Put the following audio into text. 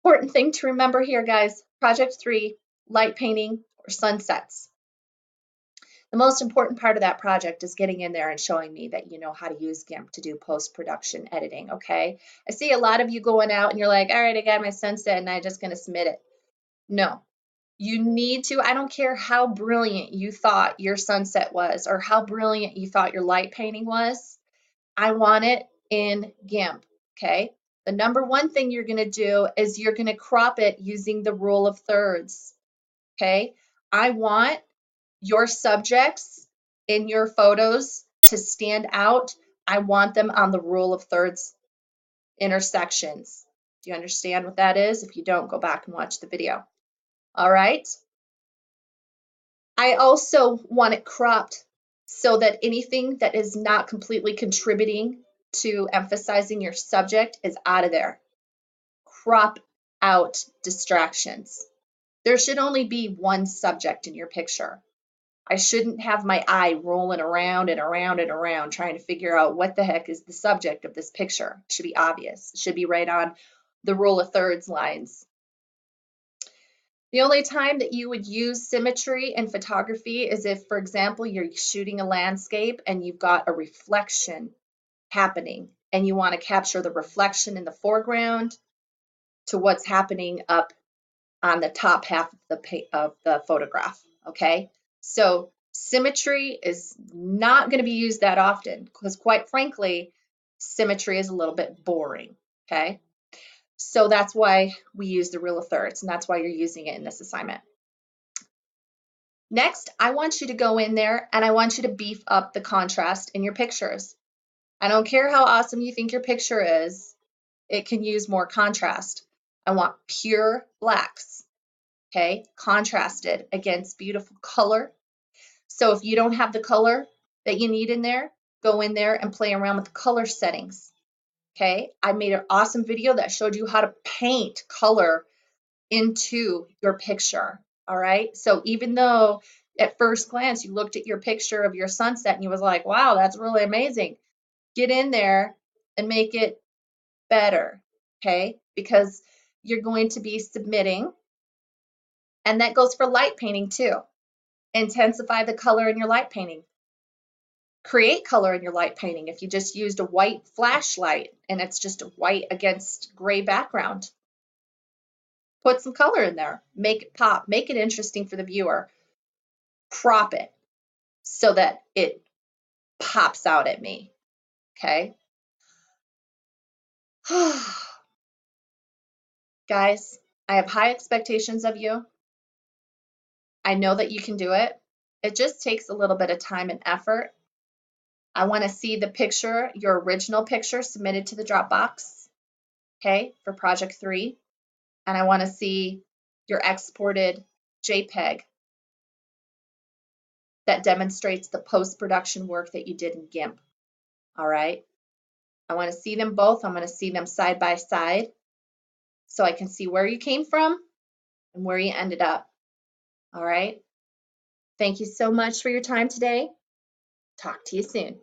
Important thing to remember here, guys, project 3, light painting or sunsets. The most important part of that project is getting in there and showing me that you know how to use GIMP to do post-production editing, okay? I see a lot of you going out and you're like, all right, I got my sunset and I'm just gonna submit it. No, you need to, I don't care how brilliant you thought your sunset was or how brilliant you thought your light painting was, I want it in GIMP, okay? The number one thing you're gonna do is you're gonna crop it using the rule of thirds, okay? I want your subjects in your photos to stand out. I want them on the rule of thirds intersections. Do you understand what that is? If you don't, go back and watch the video. All right. I also want it cropped so that anything that is not completely contributing to emphasizing your subject is out of there. Crop out distractions. There should only be one subject in your picture. I shouldn't have my eye rolling around and around and around trying to figure out what the heck is the subject of this picture. It should be obvious. It should be right on the rule of thirds lines. The only time that you would use symmetry in photography is if, for example, you're shooting a landscape and you've got a reflection happening and you want to capture the reflection in the foreground to what's happening up on the top half of the photograph, okay? So symmetry is not going to be used that often because, quite frankly, symmetry is a little bit boring, okay? So that's why we use the rule of thirds, and that's why you're using it in this assignment. Next, I want you to go in there and I want you to beef up the contrast in your pictures. I don't care how awesome you think your picture is, it can use more contrast. I want pure blacks, okay, contrasted against beautiful color. So if you don't have the color that you need in there, go in there and play around with the color settings. Okay, I made an awesome video that showed you how to paint color into your picture. All right, so even though at first glance you looked at your picture of your sunset and you was like, wow, that's really amazing, get in there and make it better, okay? Because you're going to be submitting, and that goes for light painting too. Intensify the color in your light painting. Create color in your light painting. If you just used a white flashlight and it's just a white against gray background, put some color in there. Make it pop. Make it interesting for the viewer. Crop it so that it pops out at me, okay? Guys, I have high expectations of you. I know that you can do it. It just takes a little bit of time and effort. I want to see the picture, your original picture submitted to the Dropbox, okay, for project 3. And I want to see your exported JPEG that demonstrates the post-production work that you did in GIMP, all right? I want to see them both. I'm going to see them side by side so I can see where you came from and where you ended up, all right? Thank you so much for your time today. Talk to you soon.